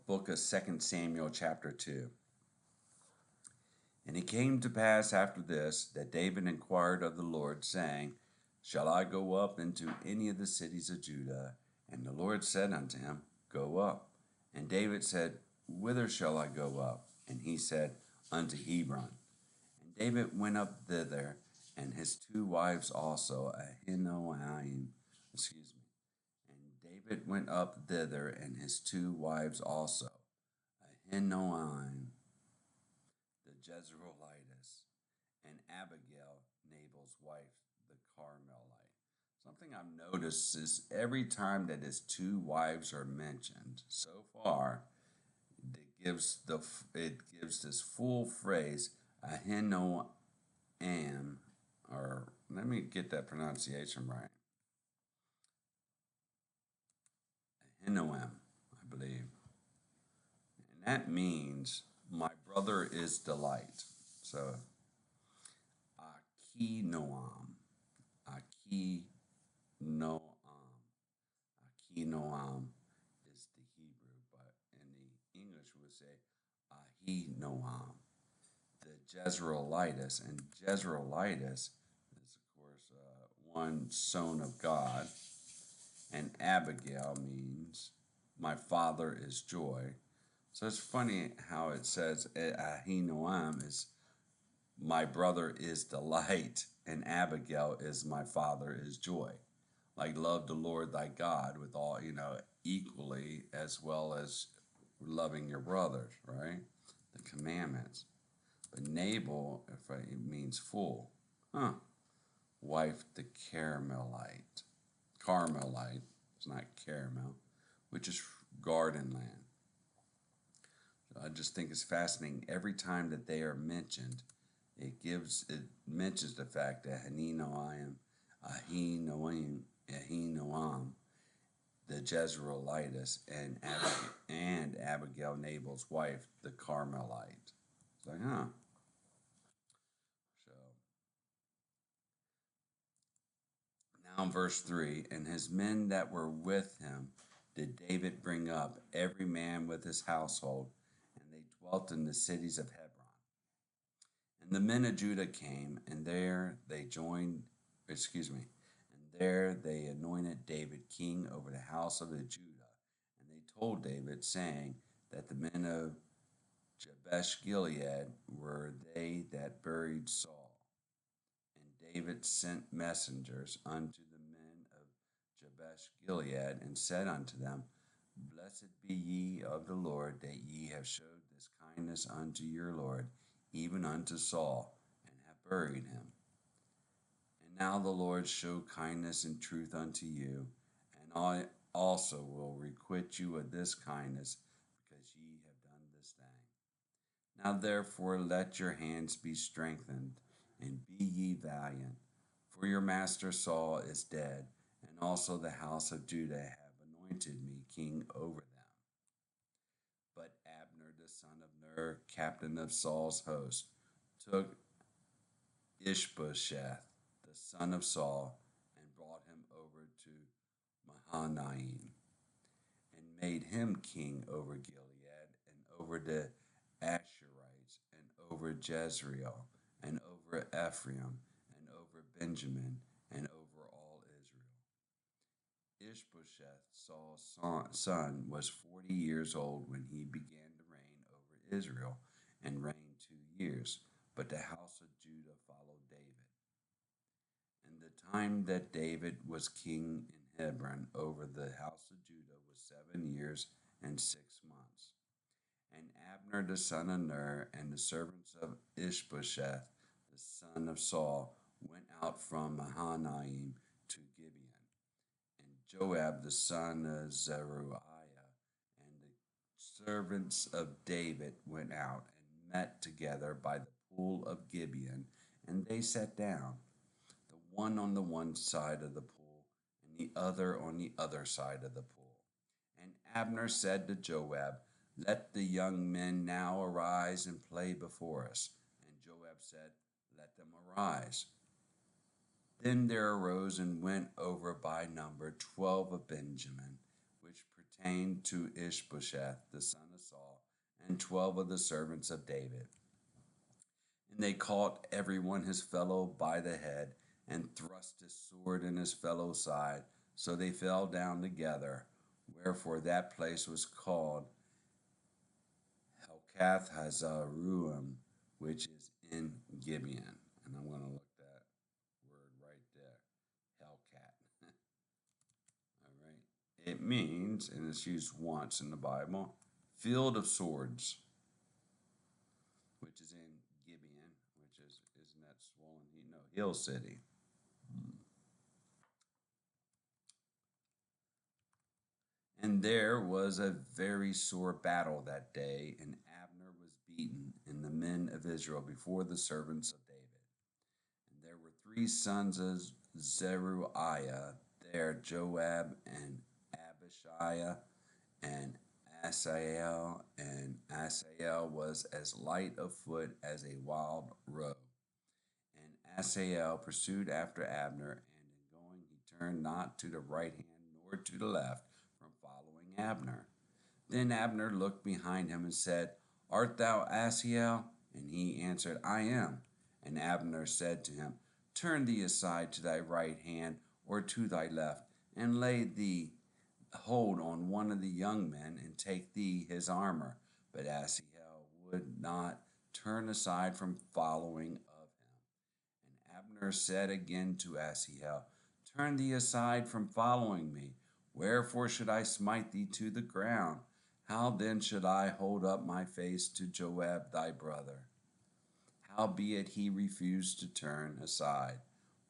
book of Second Samuel, chapter 2. And it came to pass after this that David inquired of the Lord, saying, Shall I go up into any of the cities of Judah? And the Lord said unto him, Go up. And David said, Whither shall I go up? And he said, Unto Hebron. And David went up thither, and his two wives also, Ahinoam, excuse me. And David went up thither, and his two wives also, Ahinoam the Jezreelitess, and Abigail, Nabal's wife, the Carmelite. Something I've noticed is every time that his two wives are mentioned so far, it gives this full phrase, Ahinoam, or let me get that pronunciation right, Ahinoam, I believe, and that means my brother is delight. So Akinoam, Akinoam, Akinoam is the Hebrew, but in the English we would say Ahinoam, the Jezreelitis, and Jezreelitis is of course one son of God, and Abigail means my father is joy. So it's funny how it says Ahinoam is my brother is delight, and Abigail is my father is joy. Like love the Lord thy God with all, equally as well as loving your brothers, right? The commandments. But Nabal, if it means fool, huh? Wife the Carmelite, it's not caramel, which is garden land. So I just think it's fascinating. Every time that they are mentioned, it mentions the fact that Ahinoam, the Jezreelitis, and Abigail, Nabal's wife, the Carmelite. It's like, huh? So now in verse 3, and his men that were with him did David bring up, every man with his household, and they dwelt in the cities of Hebron. And the men of Judah came, and there they anointed David king over the house of Judah. And they told David, saying that the men of Jabesh Gilead were they that buried Saul. And David sent messengers unto the men of Jabesh Gilead, and said unto them, Blessed be ye of the Lord, that ye have showed this kindness unto your Lord, even unto Saul, and have buried him. And now the Lord show kindness and truth unto you, and I also will requite you of this kindness, because ye have done this thing. Now therefore let your hands be strengthened, and be ye valiant, for your master Saul is dead, and also the house of Judah have anointed me king over them. But Abner the son of Ner, captain of Saul's host, took Ishbosheth the son of Saul, and brought him over to Mahanaim, and made him king over Gilead, and over the Asherites, and over Jezreel, and over Ephraim, and over Benjamin, and over all Israel. Ishbosheth, Saul's son, was 40 years old when he began to reign over Israel, and reigned 2 years. But the house of Judah followed David. And the time that David was king in Hebron over the house of Judah was 7 years and 6 months. And Abner the son of Ner, and the servants of Ishbosheth the son of Saul, went out from Mahanaim to Gibeon. And Joab the son of Zeruiah and the servants of David went out and met together by the pool of Gibeon, and they sat down, the one on the one side of the pool, and the other on the other side of the pool. And Abner said to Joab, Let the young men now arise and play before us. And Joab said, Let them arise. Then there arose and went over by number 12 of Benjamin, which came to Ishbosheth, the son of Saul, and 12 of the servants of David. And they caught every one his fellow by the head, and thrust his sword in his fellow's side. So they fell down together. Wherefore that place was called Helkath Hazaruim, which is in Gibeon. And I'm going to look that word right there, Helkat. All right. It means, and it's used once in the Bible, field of swords, which is in Gibeon, which is isn't that swollen? No, Hill City. And there was a very sore battle that day, and Abner was beaten, and the men of Israel before the servants of David. And there were 3 sons of Zeruiah there, Joab and Abishai and Asael, and Asael was as light of foot as a wild roe. And Asael pursued after Abner, and in going he turned not to the right hand nor to the left from following Abner. Then Abner looked behind him and said, Art thou Asael? And he answered, I am. And Abner said to him, Turn thee aside to thy right hand or to thy left, and lay thee hold on one of the young men, and take thee his armor. But Asael would not turn aside from following of him. And Abner said again to Asael, Turn thee aside from following me. Wherefore should I smite thee to the ground? How then should I hold up my face to Joab thy brother? Howbeit he refused to turn aside.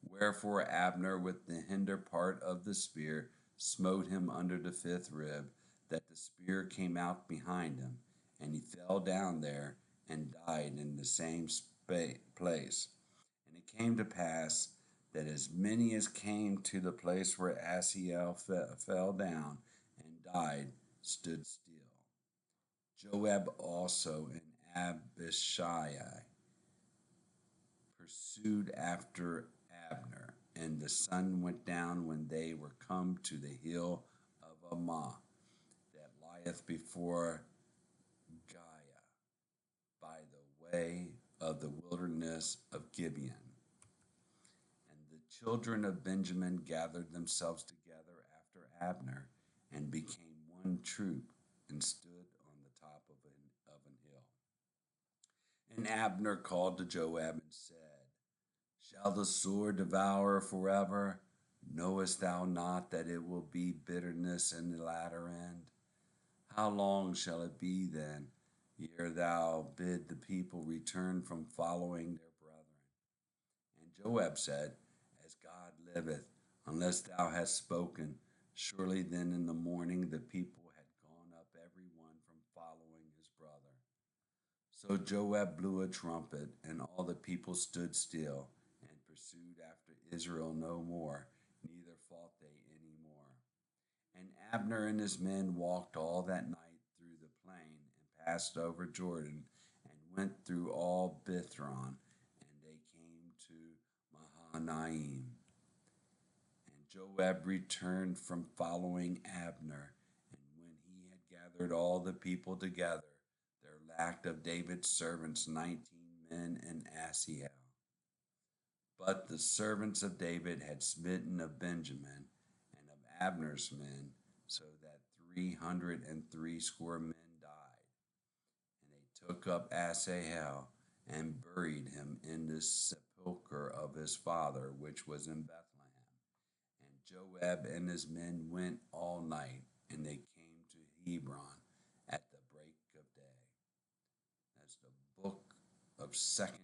Wherefore Abner with the hinder part of the spear smote him under the 5th rib, that the spear came out behind him, and he fell down there and died in the same place. And it came to pass that as many as came to the place where Asael fell down and died stood still. Joab also and Abishai pursued after Abner, and the sun went down when they were come to the hill of Ammah, that lieth before Giah, by the way of the wilderness of Gibeon. And the children of Benjamin gathered themselves together after Abner, and became one troop, and stood on the top of an hill. And Abner called to Joab and said, Shall the sword devour forever? Knowest thou not that it will be bitterness in the latter end? How long shall it be then, ere thou bid the people return from following their brethren? And Joab said, As God liveth, unless thou hast spoken, surely then in the morning the people had gone up every one from following his brother. So Joab blew a trumpet, and all the people stood still, and pursued after Israel no more, neither fought they any more. And Abner and his men walked all that night through the plain, and passed over Jordan, and went through all Bithron, and they came to Mahanaim. And Joab returned from following Abner, and when he had gathered all the people together, there lacked of David's servants 19 men in Asahel. But the servants of David had smitten of Benjamin and of Abner's men, so that 360 men died. And they took up Asahel and buried him in the sepulchre of his father, which was in Bethlehem. And Joab and his men went all night, and they came to Hebron at the break of day. That's the book of 2 Samuel